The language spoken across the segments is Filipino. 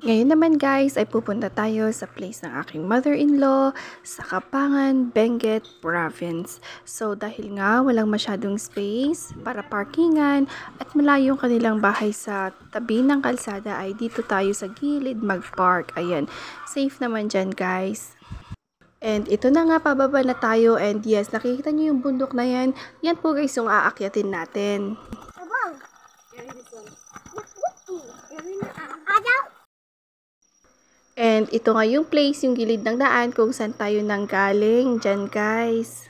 Ngayon naman guys ay pupunta tayo sa place ng aking mother-in-law sa Kapangan, Benguet Province. So dahil nga walang masyadong space para parkingan at malayo yung kanilang bahay sa tabi ng kalsada ay dito tayo sa gilid mag-park. Ayan, safe naman dyan guys. And ito na nga, pababa na tayo and yes, nakikita nyo yung bundok na yan. Yan po guys yung aakyatin natin. And ito nga yung place, yung gilid ng daan kung saan tayo nang galing. Diyan guys.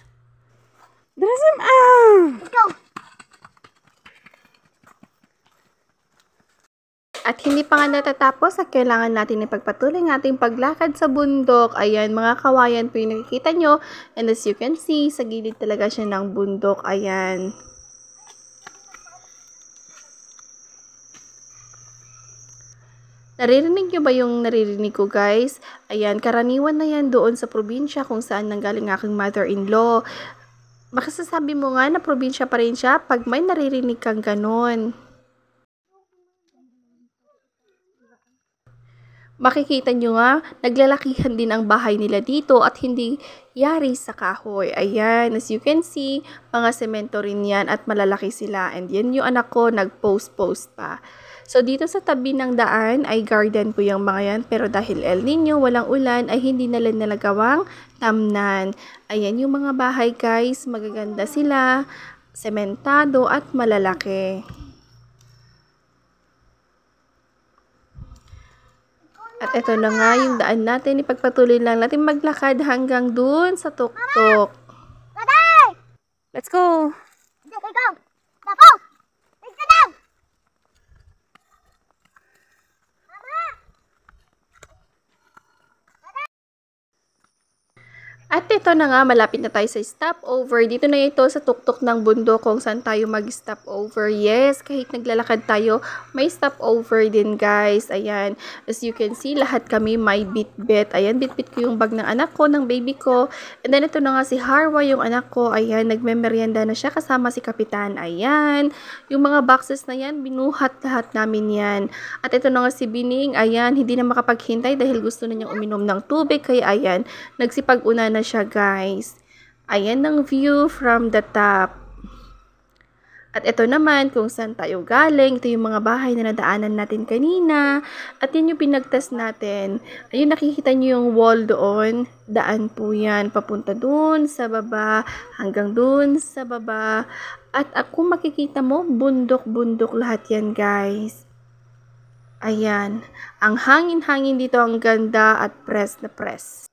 At hindi pa nga natatapos at kailangan natin ipagpatuloy ng ating paglakad sa bundok. Ayan, mga kawayan po yung nakikita nyo. And as you can see, sa gilid talaga siya ng bundok. Ayan. Naririnig nyo ba yung naririnig ko guys? Ayan, karaniwan na yan doon sa probinsya kung saan nanggaling aking mother-in-law. Makasasabi mo nga na probinsya pa rin siya pag may naririnig kang ganon. Makikita nyo nga, naglalakihan din ang bahay nila dito at hindi yari sa kahoy. Ayan, as you can see, mga semento rin yan at malalaki sila. And yan yung anak ko, nag-post-post pa. So, dito sa tabi ng daan ay garden po yung mga yan. Pero dahil El Nino, walang ulan, ay hindi nila nalagawang tamnan. Ayan yung mga bahay guys, magaganda sila, sementado at malalaki. At ito na nga yung daan natin. Ipagpatuloy lang natin maglakad hanggang dun sa tuktok. Let's go! At ito na nga, malapit na tayo sa stopover. Dito na ito sa tuktok ng bundok kung saan tayo mag-stopover. Yes, kahit naglalakad tayo, may stopover din guys. Ayan, as you can see, lahat kami may bit-bit. Ayan, bit-bit ko yung bag ng anak ko, ng baby ko. And then ito na nga si Harwa, yung anak ko. Ayan, nagme-merienda na siya kasama si Kapitan. Ayan, yung mga boxes na yan, binuhat lahat namin yan. At ito na nga si Bining. Ayan, hindi na makapaghintay dahil gusto na niyang uminom ng tubig. Kaya ayan, nagsipag-una na siya guys. Ayan ang view from the top. At ito naman kung saan tayo galing. Ito yung mga bahay na nadaanan natin kanina. At yun yung pinag-test natin. Ayun, nakikita nyo yung wall doon. Daan po yan. Papunta doon sa baba. Hanggang doon sa baba. At kung makikita mo, bundok-bundok lahat yan guys. Ayan. Ang hangin-hangin dito, ang ganda at press na press.